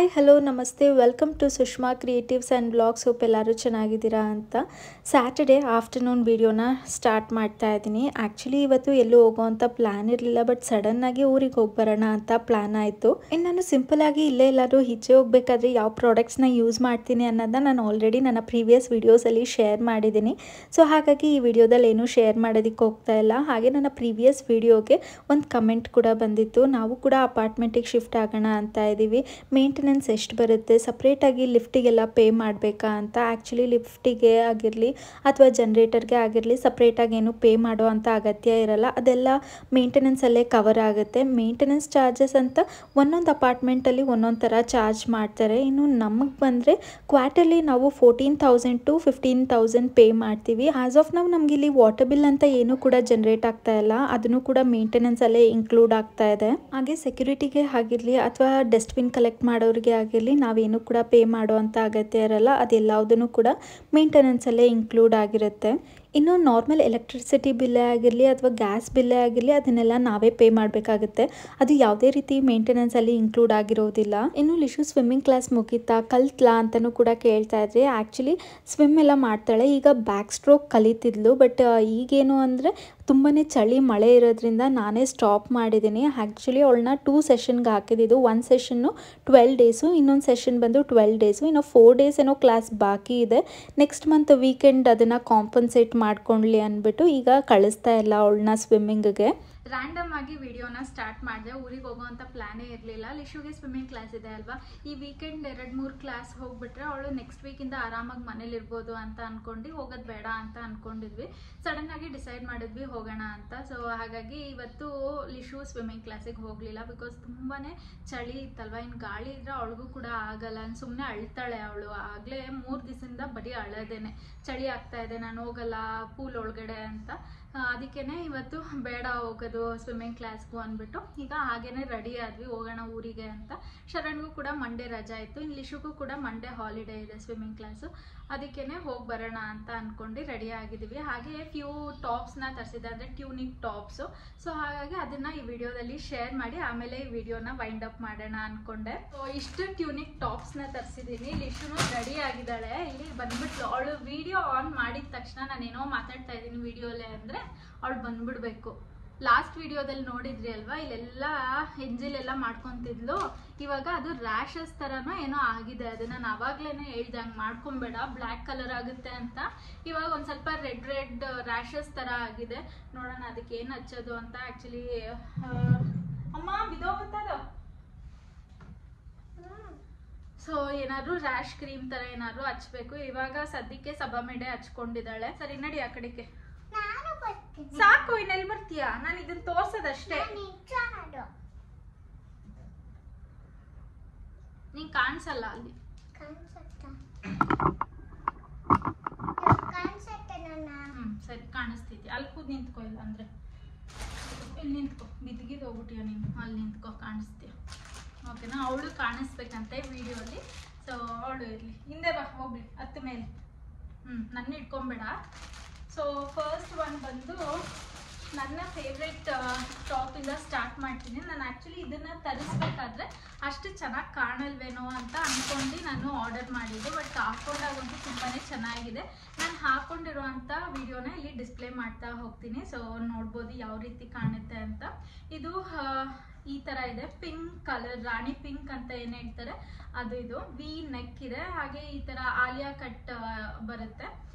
Hi hello ನಮಸ್ತೆ welcome to Sushma creatives and blogs. Hope ಎಲ್ಲರೂ ಚೆನ್ನಾಗಿದ್ದೀರಾ ಅಂತ. ಸ್ಯಾಟರ್ಡೇ ಆಫ್ಟರ್ನೂನ್ ವೀಡಿಯೋನ ಸ್ಟಾರ್ಟ್ ಮಾಡ್ತಾ ಇದ್ದೀನಿ. ಆ್ಯಕ್ಚುಲಿ ಇವತ್ತು ಎಲ್ಲೂ ಹೋಗೋವಂಥ ಪ್ಲ್ಯಾನ್ ಇರಲಿಲ್ಲ, ಬಟ್ ಸಡನ್ನಾಗಿ ಊರಿಗೆ ಹೋಗಿ ಬರೋಣ ಅಂತ ಪ್ಲ್ಯಾನ್ ಆಯಿತು. ಇನ್ನು ನಾನು ಸಿಂಪಲಾಗಿ ಇಲ್ಲೇ ಎಲ್ಲರೂ ಈಚೆ ಹೋಗಬೇಕಾದ್ರೆ ಯಾವ ಪ್ರಾಡಕ್ಟ್ಸ್ನ ಯೂಸ್ ಮಾಡ್ತೀನಿ ಅನ್ನೋದನ್ನ ನಾನು ಆಲ್ರೆಡಿ ನನ್ನ ಪ್ರೀವಿಯಸ್ ವೀಡಿಯೋಸಲ್ಲಿ ಶೇರ್ ಮಾಡಿದ್ದೀನಿ. ಸೊ ಹಾಗಾಗಿ ಈ ವಿಡಿಯೋದಲ್ಲಿ ಏನೂ ಶೇರ್ ಮಾಡೋದಕ್ಕೆ ಹೋಗ್ತಾ ಇಲ್ಲ. ಹಾಗೆ ನನ್ನ ಪ್ರೀವಿಯಸ್ ವೀಡಿಯೋಗೆ ಒಂದು ಕಮೆಂಟ್ ಕೂಡ ಬಂದಿತ್ತು, ನಾವು ಕೂಡ ಅಪಾರ್ಟ್ಮೆಂಟಿಗೆ ಶಿಫ್ಟ್ ಆಗೋಣ ಅಂತ ಇದ್ದೀವಿ, ಮೇಂಟೆನೆನ್ಸ್ ಎಷ್ಟು ಬರುತ್ತೆ, ಸಪ್ರೇಟಾಗಿ ಲಿಫ್ಟಿಗೆಲ್ಲ ಪೇ ಮಾಡಬೇಕಾ ಅಂತ. ಆ್ಯಕ್ಚುಲಿ ಲಿಫ್ಟಿಗೆ ಆಗಿರಲಿ ಅಥವಾ ಜನ್ರೇಟರ್ಗೆ ಆಗಿರಲಿ ಸಪ್ರೇಟಾಗಿ ಏನು ಪೇ ಮಾಡೋ ಅಂಥ ಅಗತ್ಯ ಇರಲ್ಲ, ಅದೆಲ್ಲ ಮೇಂಟೆನೆನ್ಸಲ್ಲೇ ಕವರ್ ಆಗುತ್ತೆ. ಮೇಂಟೆನೆನ್ಸ್ ಚಾರ್ಜಸ್ ಅಂತ ಒಂದೊಂದು ಅಪಾರ್ಟ್ಮೆಂಟಲ್ಲಿ ಒಂದೊಂದು ಥರ ಚಾರ್ಜ್ ಮಾಡ್ತಾರೆ. ಇನ್ನು ನಮಗೆ ಬಂದರೆ ಕ್ವಾರ್ಟರ್ಲಿ ನಾವು 14,000 to 15,000 ಪೇ ಮಾಡ್ತೀವಿ. ಆ್ಯಸ್ ಆಫ್ ನಾವು ನಮಗೆ ಇಲ್ಲಿ ವಾಟರ್ ಬಿಲ್ ಅಂತ ಏನೂ ಕೂಡ ಜನ್ರೇಟ್ ಆಗ್ತಾ ಇಲ್ಲ, ಅದನ್ನು ಕೂಡ ಮೇಂಟೆನೆನ್ಸಲ್ಲೇ ಇನ್ಕ್ಲೂಡ್ ಆಗ್ತಾ ಇದೆ. ಹಾಗೆ ಸೆಕ್ಯೂರಿಟಿಗೆ ಆಗಿರಲಿ ಅಥವಾ ಡಸ್ಟ್ಬಿನ್ ಕಲೆಕ್ಟ್ ಮಾಡೋರಿಗೆ ಆಗಿರಲಿ ನಾವೇನು ಕೂಡ ಪೇ ಮಾಡೋ ಅಂಥ ಅಗತ್ಯ ಇರಲ್ಲ, ಅದೆಲ್ಲದನ್ನು ಕೂಡ ಮೇಂಟೆನೆನ್ಸಲ್ಲೇ ಇನ್ಕ್ಲೂಡ್ ಆಗಿರುತ್ತೆ. ಇನ್ನು ನಾರ್ಮಲ್ ಎಲೆಕ್ಟ್ರಿಸಿಟಿ ಬಿಲ್ಲೇ ಆಗಿರಲಿ ಅಥವಾ ಗ್ಯಾಸ್ ಬಿಲ್ಲೇ ಆಗಿರಲಿ ಅದನ್ನೆಲ್ಲ ನಾವೇ ಪೇ ಮಾಡಬೇಕಾಗುತ್ತೆ, ಅದು ಯಾವುದೇ ರೀತಿ ಮೇಂಟೆನೆನ್ಸಲ್ಲಿ ಇನ್ಕ್ಲೂಡ್ ಆಗಿರೋದಿಲ್ಲ. ಇನ್ನು ಲಿಶು ಸ್ವಿಮ್ಮಿಂಗ್ ಕ್ಲಾಸ್ ಮುಗೀತಾ ಕಲ್ತ್ಲಾ ಅಂತಲೂ ಕೂಡ ಕೇಳ್ತಾ ಇದ್ರಿ. ಆ್ಯಕ್ಚುಲಿ ಸ್ವಿಮ್ ಎಲ್ಲ ಮಾಡ್ತಾಳೆ, ಈಗ ಬ್ಯಾಕ್ ಸ್ಟ್ರೋಕ್ ಕಲಿತಿದ್ಲು, ಬಟ್ ಈಗೇನು ಅಂದರೆ ತುಂಬಾ ಚಳಿ ಮಳೆ ಇರೋದ್ರಿಂದ ನಾನೇ ಸ್ಟಾಪ್ ಮಾಡಿದ್ದೀನಿ. ಆ್ಯಕ್ಚುಲಿ ಅವಳನ್ನ 2 ಸೆಷನ್ಗೆ ಹಾಕಿದ್ದು, 1 ಸೆಷನ್ನು 12 ಡೇಸು, ಇನ್ನೊಂದು ಸೆಷನ್ ಬಂದು 12 ಡೇಸು, ಇನ್ನು 4 ಡೇಸ್ ಏನೋ ಕ್ಲಾಸ್ ಬಾಕಿ ಇದೆ. ನೆಕ್ಸ್ಟ್ ಮಂತ್ ವೀಕೆಂಡ್ ಅದನ್ನು ಕಾಂಪನ್ಸೇಟ್ ಮಾಡ್ಕೊಳ್ಳಿ ಅಂದ್ಬಿಟ್ಟು ಈಗ ಕಳಿಸ್ತಾ ಇಲ್ಲ ಅವಳನ್ನ ಸ್ವಿಮ್ಮಿಂಗ್ಗೆ. ರ್ಯಾಂಡಮ್ ಆಗಿ ವಿಡಿಯೋನ ಸ್ಟಾರ್ಟ್ ಮಾಡಿದೆ. ಊರಿಗೆ ಹೋಗೋವಂಥ ಪ್ಲ್ಯಾನೇ ಇರಲಿಲ್ಲ. ಲಿಶುಗೆ ಸ್ವಿಮ್ಮಿಂಗ್ ಕ್ಲಾಸ್ ಇದೆ ಅಲ್ವಾ, ಈ ವೀಕೆಂಡ್ 2-3 ಕ್ಲಾಸ್ ಹೋಗ್ಬಿಟ್ರೆ ಅವಳು ನೆಕ್ಸ್ಟ್ ವೀಕಿಂದ ಆರಾಮಾಗಿ ಮನೇಲಿ ಇರ್ಬೋದು ಅಂತ ಅಂದ್ಕೊಂಡು ಹೋಗೋದು ಬೇಡ ಅಂತ ಅಂದ್ಕೊಂಡಿದ್ವಿ. ಸಡನ್ನಾಗಿ ಡಿಸೈಡ್ ಮಾಡಿದ್ವಿ ಹೋಗೋಣ ಅಂತ. ಸೊ ಹಾಗಾಗಿ ಇವತ್ತು ಲಿಶು ಸ್ವಿಮ್ಮಿಂಗ್ ಕ್ಲಾಸಿಗೆ ಹೋಗಲಿಲ್ಲ, ಬಿಕಾಸ್ ತುಂಬಾ ಚಳಿ ಇತ್ತಲ್ವ. ಇನ್ನು ಗಾಳಿ ಇದ್ರೆ ಅವಳಿಗೂ ಕೂಡ ಆಗಲ್ಲ, ಸುಮ್ಮನೆ ಅಳ್ತಾಳೆ ಅವಳು. ಆಗಲೇ 3 ದಿವಸದಿಂದ ಬರೀ ಅಳೋದೇನೆ, ಚಳಿ ಆಗ್ತಾ ಇದೆ ನಾನು ಹೋಗಲ್ಲ ಪೂಲ್ ಒಳಗಡೆ ಅಂತ. ಅದಕ್ಕೇ ಇವತ್ತು ಬೇಡ ಹೋಗೋದು ಸ್ವಿಮ್ಮಿಂಗ್ ಕ್ಲಾಸ್ಗೂ ಅಂದ್ಬಿಟ್ಟು ಈಗ ಹಾಗೇನೆ ರೆಡಿ ಆದ್ವಿ ಹೋಗೋಣ ಊರಿಗೆ ಅಂತ. ಶರಣ್ಗೂ ಕೂಡ ಮಂಡೇ ರಜಾ ಇತ್ತು, ಇನ್ನು ಲಿಶುಗೂ ಕೂಡ ಮಂಡೇ ಹಾಲಿಡೇ ಇದೆ ಸ್ವಿಮ್ಮಿಂಗ್ ಕ್ಲಾಸು. ಅದಕ್ಕೇ ಹೋಗಿ ಬರೋಣ ಅಂತ ಅಂದ್ಕೊಂಡು ರೆಡಿ ಆಗಿದ್ದೀವಿ. ಹಾಗೆ ಫ್ಯೂ ಟಾಪ್ಸ್ನ ತರಿಸಿದೆ, ಅಂದರೆ ಟ್ಯೂನಿಕ್ ಟಾಪ್ಸು. ಸೊ ಹಾಗಾಗಿ ಅದನ್ನು ಈ ವಿಡಿಯೋದಲ್ಲಿ ಶೇರ್ ಮಾಡಿ ಆಮೇಲೆ ಈ ವಿಡಿಯೋನ ವೈಂಡ್ ಅಪ್ ಮಾಡೋಣ ಅಂದ್ಕೊಂಡೆ. ಸೊ ಇಷ್ಟು ಟ್ಯೂನಿಕ್ ಟಾಪ್ಸ್ನ ತರಿಸಿದ್ದೀನಿ. ಲಿಶುನು ರೆಡಿ ಆಗಿದ್ದಾಳೆ, ಇಲ್ಲಿ ಬಂದ್ಬಿಟ್ಲು. ಅವಳು ವಿಡಿಯೋ ಆನ್ ಮಾಡಿದ ತಕ್ಷಣ ನಾನೇನೋ ಮಾತಾಡ್ತಾ ಇದ್ದೀನಿ ವಿಡಿಯೋಲೆ ಅಂದರೆ ಅವಳು ಬಂದ್ಬಿಡ್ಬೇಕು. ಲಾಸ್ಟ್ ವಿಡಿಯೋದಲ್ಲಿ ನೋಡಿದ್ರಿ ಅಲ್ವಾ, ಇಲ್ಲೆಲ್ಲ ಹೆಂಜಿಲೆಲ್ಲ ಮಾಡ್ಕೊತಿದ್ಲು. ಇವಾಗ ಅದು ರ್ಯಾಷಸ್ ಥರನೋ ಏನೋ ಆಗಿದೆ, ಅದನ್ನು ನಾನು ಆವಾಗಲೇ ಹೇಳ್ದೆ ಹಂಗೆ ಮಾಡ್ಕೊಬೇಡ ಬ್ಲ್ಯಾಕ್ ಕಲರ್ ಆಗುತ್ತೆ ಅಂತ. ಇವಾಗ ಒಂದು ಸ್ವಲ್ಪ ರೆಡ್ ರ್ಯಾಷಸ್ ಥರ ಆಗಿದೆ. ನೋಡೋಣ ಅದಕ್ಕೆ ಏನು ಹಚ್ಚೋದು ಅಂತ. ಆ್ಯಕ್ಚುಲಿ ಅಮ್ಮ ಬಿದೋಗುತ್ತದು. ಸೊ ಏನಾದ್ರು ರ್ಯಾಶ್ ಕ್ರೀಮ್ ಥರ ಏನಾದ್ರು ಹಚ್ಬೇಕು. ಇವಾಗ ಸದ್ಯಕ್ಕೆ ಸಬಮೆಡೆ ಹಚ್ಕೊಂಡಿದ್ದಾಳೆ. ಸರಿ ನಡಿ ಆ ಕಡೆಗೆ. ಸಾಕು, ಇನ್ನೆಲ್ಲಿ ಬರ್ತೀಯಾ? ನಾನು ಇದನ್ನ ತೋರ್ಸೋದಷ್ಟೇ, ನೀನ್ ಕಾಣಿಸಲ್ಲ ಅಲ್ಲಿ. ಸರಿ ಕಾಣಿಸ್ತಿದ್ಯಾ? ಅಲ್ಲಿ ಕೂದ್ ನಿಂತ್ಕೋ, ಇಲ್ಲ ಅಂದ್ರೆ ಇಲ್ಲಿ ನಿಂತ್ಕೋ. ಬಿದ್ದಿಗಿದ್ ಹೋಗ್ಬಿಟ್ಟಿಯ ನೀನು, ಅಲ್ಲಿ ನಿಂತ್ಕೋ, ಕಾಣಿಸ್ತೀಯ. ಓಕೆನಾ? ಅವಳು ಕಾಣಿಸ್ಬೇಕಂತೆ ವಿಡಿಯೋಲಿ. ಸೊ ಅವಳು ಇರಲಿ, ಹಿಂದೆ ಬಾ ಹೋಗ್ಲಿ, ಹತ್ತ ಮೇಲೆ. ನನ್ನ ಇಟ್ಕೊಂಬೇಡ. ಸೊ ಫಸ್ಟ್ ಒನ್ ಬಂದು ನನ್ನ ಫೇವ್ರೆಟ್ ಟಾಪಿಂದ ಸ್ಟಾರ್ಟ್ ಮಾಡ್ತೀನಿ. ನಾನು ಆ್ಯಕ್ಚುಲಿ ಇದನ್ನು ತರಿಸ್ಬೇಕಾದ್ರೆ ಅಷ್ಟು ಚೆನ್ನಾಗಿ ಕಾಣಲ್ವೇನೋ ಅಂತ ಅಂದ್ಕೊಂಡು ನಾನು ಆರ್ಡರ್ ಮಾಡಿದ್ದೆ, ಬಟ್ ಹಾಕ್ಕೊಂಡಾಗಂತೂ ತುಂಬಾ ಚೆನ್ನಾಗಿದೆ. ನಾನು ಹಾಕ್ಕೊಂಡಿರುವಂಥ ವಿಡಿಯೋನ ಇಲ್ಲಿ ಡಿಸ್ಪ್ಲೇ ಮಾಡ್ತಾ ಹೋಗ್ತೀನಿ. ಸೊ ನೋಡ್ಬೋದು ಯಾವ ರೀತಿ ಕಾಣುತ್ತೆ ಅಂತ. ಇದು ಈ ಥರ ಇದೆ, ಪಿಂಕ್ ಕಲರ್, ರಾಣಿ ಪಿಂಕ್ ಅಂತ ಏನು ಹೇಳ್ತಾರೆ ಅದು. ಇದು ವಿ ನೆಕ್ ಇದೆ, ಹಾಗೆ ಈ ಥರ ಆಲಿಯಾ ಕಟ್ ಬರುತ್ತೆ.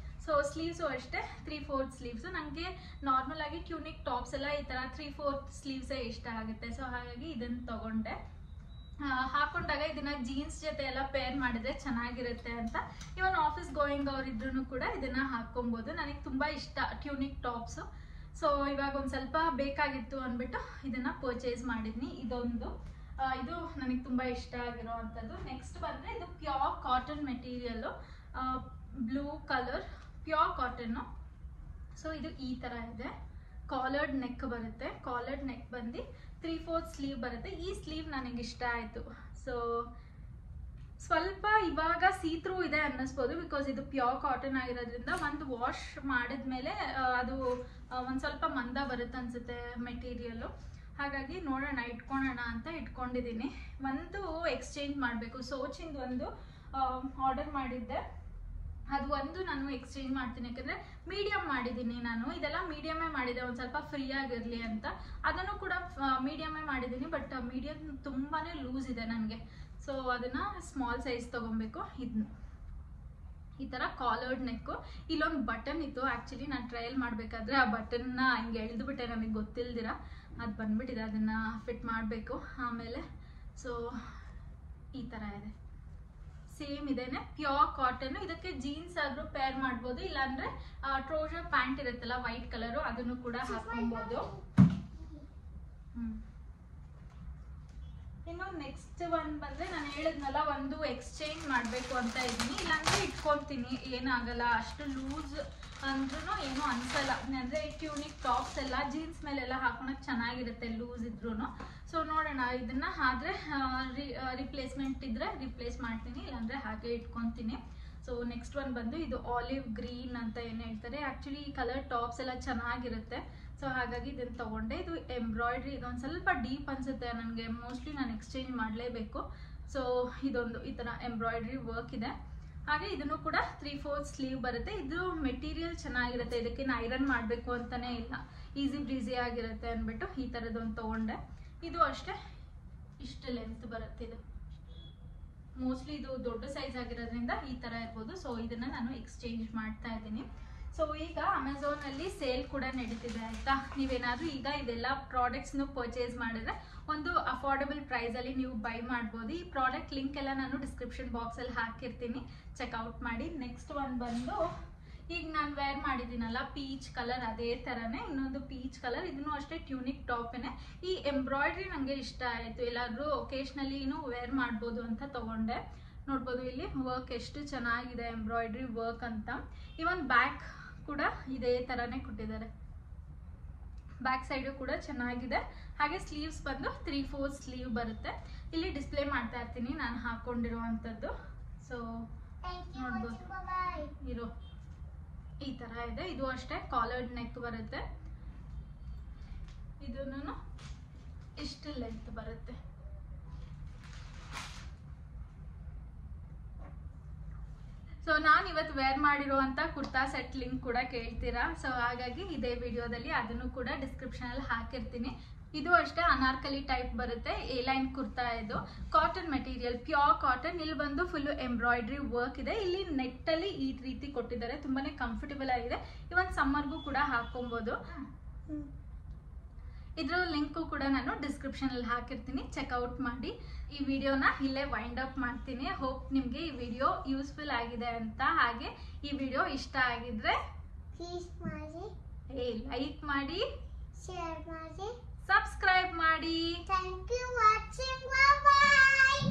ಸೊ ಸ್ಲೀವ್ಸು ಅಷ್ಟೇ 3/4 ಸ್ಲೀವ್ಸು. ನನಗೆ ನಾರ್ಮಲ್ ಆಗಿ ಟ್ಯೂನಿಕ್ ಟಾಪ್ಸ್ ಎಲ್ಲ ಈ ಥರ 3/4 ಸ್ಲೀವ್ಸೇ ಇಷ್ಟ ಆಗುತ್ತೆ. ಸೊ ಹಾಗಾಗಿ ಇದನ್ನು ತಗೊಂಡೆ. ಹಾಕೊಂಡಾಗ ಇದನ್ನ ಜೀನ್ಸ್ ಜೊತೆ ಎಲ್ಲ ಪೇರ್ ಮಾಡಿದ್ರೆ ಚೆನ್ನಾಗಿರುತ್ತೆ ಅಂತ. ಇವನ್ ಆಫೀಸ್ ಗೋಯಿಂಗ್ ಅವರಿದ್ರೂ ಕೂಡ ಇದನ್ನ ಹಾಕೊಬೋದು. ನನಗೆ ತುಂಬ ಇಷ್ಟ ಟ್ಯೂನಿಕ್ ಟಾಪ್ಸು. ಸೊ ಇವಾಗ ಒಂದು ಸ್ವಲ್ಪ ಬೇಕಾಗಿತ್ತು ಅಂದ್ಬಿಟ್ಟು ಇದನ್ನ ಪರ್ಚೇಸ್ ಮಾಡಿದ್ನಿ. ಇದೊಂದು ಇದು ನನಗೆ ತುಂಬ ಇಷ್ಟ ಆಗಿರೋ ಅಂಥದ್ದು. ನೆಕ್ಸ್ಟ್ ಬಂದರೆ ಇದು pure cotton material, blue colour pure cotton. So ಇದು ಈ ಥರ ಇದೆ, ಕಾಲರ್ಡ್ ನೆಕ್ ಬರುತ್ತೆ. ಕಾಲರ್ಡ್ ನೆಕ್ ಬಂದು 3/4 ಸ್ಲೀವ್ ಬರುತ್ತೆ. ಈ ಸ್ಲೀವ್ ನನಗೆ ಇಷ್ಟ ಆಯಿತು. ಸೊ ಸ್ವಲ್ಪ ಇವಾಗ ಸೀತ್ರೂ ಇದೆ ಅನ್ನಿಸ್ಬೋದು, ಬಿಕಾಸ್ ಇದು ಪ್ಯೂರ್ ಕಾಟನ್ ಆಗಿರೋದ್ರಿಂದ ಒಂದು ವಾಶ್ ಮಾಡಿದ್ಮೇಲೆ ಅದು ಒಂದು ಸ್ವಲ್ಪ ಮಂದ ಬರುತ್ತೆ ಅನಿಸುತ್ತೆ ಮೆಟೀರಿಯಲ್ಲು. ಹಾಗಾಗಿ ನೋಡೋಣ ಇಟ್ಕೊಳ್ಳೋಣ ಅಂತ ಇಟ್ಕೊಂಡಿದ್ದೀನಿ. ಒಂದು ಎಕ್ಸ್ಚೇಂಜ್ ಮಾಡಬೇಕು, ಸೋಚಿಂದು ಒಂದು ಆರ್ಡರ್ ಮಾಡಿದ್ದೆ, ಅದು ಒಂದು ನಾನು ಎಕ್ಸ್ಚೇಂಜ್ ಮಾಡ್ತೀನಿ. ಯಾಕಂದರೆ ಮೀಡಿಯಮ್ ಮಾಡಿದ್ದೀನಿ ನಾನು, ಇದೆಲ್ಲ ಮೀಡಿಯಮೇ ಮಾಡಿದೆ ಒಂದು ಸ್ವಲ್ಪ ಫ್ರೀ ಆಗಿರಲಿ ಅಂತ. ಅದನ್ನು ಕೂಡ ಮೀಡಿಯಮೇ ಮಾಡಿದ್ದೀನಿ, ಬಟ್ ಮೀಡಿಯಮ್ ತುಂಬಾ ಲೂಸ್ ಇದೆ ನನಗೆ. ಸೊ ಅದನ್ನು ಸ್ಮಾಲ್ ಸೈಜ್ ತೊಗೊಬೇಕು. ಇದನ್ನು ಈ ಥರ ಕಾಲರ್ಡ್ ನೆಕ್ಕು. ಇಲ್ಲೊಂದು ಬಟನ್ ಇತ್ತು, ಆ್ಯಕ್ಚುಲಿ ನಾನು ಟ್ರಯಲ್ ಮಾಡಬೇಕಾದ್ರೆ ಆ ಬಟನ್ನ ಹಿಂಗೆ ಎಳೆದುಬಿಟ್ಟೆ, ನನಗೆ ಗೊತ್ತಿಲ್ದಿರ ಅದು ಬಂದ್ಬಿಟ್ಟಿದೆ. ಅದನ್ನು ಫಿಟ್ ಮಾಡಬೇಕು ಆಮೇಲೆ. ಸೊ ಈ ಥರ ಇದೆ, ಸೇಮ್ ಇದೇನೆ, ಪ್ಯೂರ್ ಕಾಟನ್. ಇದಕ್ಕೆ ಜೀನ್ಸ್ ಆದರೂ ಪೇರ್ ಮಾಡ್ಬೋದು, ಇಲ್ಲಾಂದರೆ ಟ್ರೌಸರ್ ಪ್ಯಾಂಟ್ ಇರುತ್ತಲ್ಲ ವೈಟ್ ಕಲರು, ಅದನ್ನು ಕೂಡ ಹಾಕೊಬೋದು. ಇನ್ನು ನೆಕ್ಸ್ಟ್ ಒಂದು ಬಂದರೆ ನಾನು ಹೇಳಿದ್ನಲ್ಲ, ಒಂದು ಎಕ್ಸ್ಚೇಂಜ್ ಮಾಡಬೇಕು ಅಂತ ಇದ್ದೀನಿ. ಇಲ್ಲಾಂದರೆ ಇಟ್ಕೊತೀನಿ, ಏನಾಗಲ್ಲ, ಅಷ್ಟು ಲೂಸ್ ಅಂದ್ರೂ ಏನೂ ಅನಿಸಲ್ಲ. ಅಂದರೆ ಟ್ಯೂನಿಕ್ ಟಾಪ್ಸ್ ಎಲ್ಲ ಜೀನ್ಸ್ ಮೇಲೆಲ್ಲ ಹಾಕೊಳಕ್ಕೆ ಚೆನ್ನಾಗಿರುತ್ತೆ ಲೂಸ್ ಇದ್ರೂ. ಸೊ ನೋಡೋಣ, ಇದನ್ನು ಆದರೆ ರಿಪ್ಲೇಸ್ಮೆಂಟ್ ಇದ್ದರೆ ರಿಪ್ಲೇಸ್ ಮಾಡ್ತೀನಿ, ಇಲ್ಲಾಂದರೆ ಹಾಗೆ ಇಟ್ಕೊತೀನಿ. ಸೊ ನೆಕ್ಸ್ಟ್ ಒಂದು ಬಂದು ಇದು ಆಲಿವ್ ಗ್ರೀನ್ ಅಂತ ಏನು ಹೇಳ್ತಾರೆ. ಆ್ಯಕ್ಚುಲಿ ಈ ಕಲರ್ ಟಾಪ್ಸ್ ಎಲ್ಲ ಚೆನ್ನಾಗಿರುತ್ತೆ, ಸೊ ಹಾಗಾಗಿ ಇದನ್ನು ತೊಗೊಂಡೆ. ಇದು ಎಂಬ್ರಾಯ್ಡ್ರಿ, ಇದೊಂದು ಸ್ವಲ್ಪ ಡೀಪ್ ಅನಿಸುತ್ತೆ ನನಗೆ, ಮೋಸ್ಟ್ಲಿ ನಾನು ಎಕ್ಸ್ಚೇಂಜ್ ಮಾಡಲೇಬೇಕು. ಸೊ ಇದೊಂದು ಈ ಥರ ಎಂಬ್ರಾಯ್ಡ್ರಿ ವರ್ಕ್ ಇದೆ. ಹಾಗೆ ಇದನ್ನು ಕೂಡ 3/4 ಸ್ಲೀವ್ ಬರುತ್ತೆ. ಇದು ಮೆಟೀರಿಯಲ್ ಚೆನ್ನಾಗಿರುತ್ತೆ, ಇದಕ್ಕೇನು ಐರನ್ ಮಾಡಬೇಕು ಅಂತಲೇ ಇಲ್ಲ, ಈಸಿ ಬ್ರೀಸಿ ಆಗಿರುತ್ತೆ ಅಂದ್ಬಿಟ್ಟು ಈ ಥರದೊಂದು ತೊಗೊಂಡೆ. ಇದು ಅಷ್ಟೇ, ಇಷ್ಟು ಲೆಂತ್ ಬರುತ್ತೆ. ಇದು ಮೋಸ್ಟ್ಲಿ ಇದು ದೊಡ್ಡ ಸೈಜ್ ಆಗಿರೋದ್ರಿಂದ ಈ ಥರ ಇರ್ಬೋದು. ಸೊ ಇದನ್ನು ನಾನು ಎಕ್ಸ್ಚೇಂಜ್ ಮಾಡ್ತಾ ಇದ್ದೀನಿ. ಸೊ ಈಗ ಅಮೆಝಾನಲ್ಲಿ ಸೇಲ್ ಕೂಡ ನಡೀತಿದೆ ಆಯಿತಾ. ನೀವೇನಾದರೂ ಈಗ ಇದೆಲ್ಲ ಪ್ರಾಡಕ್ಟ್ಸ್ನು ಪರ್ಚೇಸ್ ಮಾಡಿದ್ರೆ ಒಂದು ಅಫೋರ್ಡಬಲ್ ಪ್ರೈಸಲ್ಲಿ ನೀವು ಬೈ ಮಾಡ್ಬೋದು. ಈ ಪ್ರಾಡಕ್ಟ್ ಲಿಂಕ್ ಎಲ್ಲ ನಾನು ಡಿಸ್ಕ್ರಿಪ್ಷನ್ ಬಾಕ್ಸಲ್ಲಿ ಹಾಕಿರ್ತೀನಿ, ಚೆಕ್ಔಟ್ ಮಾಡಿ. ನೆಕ್ಸ್ಟ್ ಒಂದು ಬಂದು ಈಗ ನಾನು ವೇರ್ ಮಾಡಿದ್ದೀನಲ್ಲ ಪೀಚ್ ಕಲರ್, ಅದೇ ಥರನೇ ಇನ್ನೊಂದು ಪೀಚ್ ಕಲರ್, ಇದನ್ನು ಅಷ್ಟೇ ಟ್ಯೂನಿಕ್ ಟಾಪೇನೆ. ಈ ಎಂಬ್ರಾಯ್ಡ್ರಿ ನನಗೆ ಇಷ್ಟ ಆಯಿತು, ಎಲ್ಲಾದರೂ ಒಕೇಶ್ನಲ್ಲಿನೂ ವೇರ್ ಮಾಡ್ಬೋದು ಅಂತ ತೊಗೊಂಡೆ. ನೋಡ್ಬೋದು ಇಲ್ಲಿ ವರ್ಕ್ ಎಷ್ಟು ಚೆನ್ನಾಗಿದೆ, ಎಂಬ್ರಾಯ್ಡ್ರಿ ವರ್ಕ್ ಅಂತ. ಇವನ್ ಬ್ಯಾಕ್ ಕೂಡ ಇದೇ ಥರನೇ ಕೊಟ್ಟಿದ್ದಾರೆ, ಬ್ಯಾಕ್ ಸೈಡು ಕೂಡ ಚೆನ್ನಾಗಿದೆ. ಹಾಗೆ ಸ್ಲೀವ್ಸ್ ಬಂದು 3/4 ಸ್ಲೀವ್ ಬರುತ್ತೆ. ಇಲ್ಲಿ ಡಿಸ್ಪ್ಲೇ ಮಾಡ್ತಾ ಇರ್ತೀನಿ ನಾನು ಹಾಕ್ಕೊಂಡಿರುವಂಥದ್ದು. ಸೊ ನೋಡ್ಬೋದು ಇರೋ ಈ ಥರ ಇದೆ. ಇದು ಅಷ್ಟೇ ಕಾಲರ್ಡ್ ನೆಕ್ ಬರುತ್ತೆ, ಇದನ್ನು ಇಷ್ಟು ಲೆಂತ್ ಬರುತ್ತೆ. ಸೊ ನಾನು ಇವತ್ತು ವೇರ್ ಮಾಡಿರುವಂಥ ಕುರ್ತಾ ಸೆಟ್ ಲಿಂಕ್ ಕೂಡ ಕೇಳ್ತೀರಾ. ಸೊ ಹಾಗಾಗಿ ಇದೇ ವಿಡಿಯೋದಲ್ಲಿ ಅದನ್ನು ಕೂಡ ಡಿಸ್ಕ್ರಿಪ್ಷನಲ್ಲಿ ಹಾಕಿರ್ತೀನಿ. ಇದು ಅಷ್ಟೇ ಅನಾರ್ಕಲಿ ಟೈಪ್ ಬರುತ್ತೆ, ಎ ಲೈನ್ ಕುರ್ತಾ. ಇದು ಕಾಟನ್ ಮೆಟೀರಿಯಲ್, ಪ್ಯೂರ್ ಕಾಟನ್. ಇಲ್ಲಿ ಬಂದು ಫುಲ್ಲು ಎಂಬ್ರಾಯ್ಡ್ರಿ ವರ್ಕ್ ಇದೆ. ಇಲ್ಲಿ ನೆಟ್ಟಲ್ಲಿ ಈ ರೀತಿ ಕೊಟ್ಟಿದ್ದಾರೆ, ತುಂಬಾ ಕಂಫರ್ಟಬಲ್ ಆಗಿದೆ. ಇವನ್ ಸಮ್ಮರ್ಗೂ ಕೂಡ ಹಾಕೊಬೋದು. ಇದರ ಲಿಂಕು ಕೂಡ ನಾನು ಡಿಸ್ಕ್ರಿಪ್ಷನಲ್ಲಿ ಹಾಕಿರ್ತೀನಿ, ಚೆಕ್ಔಟ್ ಮಾಡಿ. ಈ ವಿಡಿಯೋನ ಇಲ್ಲೇ ವೈಂಡ್ ಅಪ್ ಮಾಡ್ತೀನಿ. ಹೋಪ್ ನಿಮಗೆ ಈ ವಿಡಿಯೋ ಯೂಸ್ಫುಲ್ ಆಗಿದೆ ಅಂತ. ಹಾಗೆ ಈ ವಿಡಿಯೋ ಇಷ್ಟ ಆಗಿದ್ರೆ ಪ್ಲೀಸ್ ಮಾಡಿ, ಲೈಕ್ ಮಾಡಿ, ಶೇರ್ ಮಾಡಿ, ಸಬ್ಸ್ಕ್ರೈಬ್ ಮಾಡಿ. Thank you watching. Bye bye.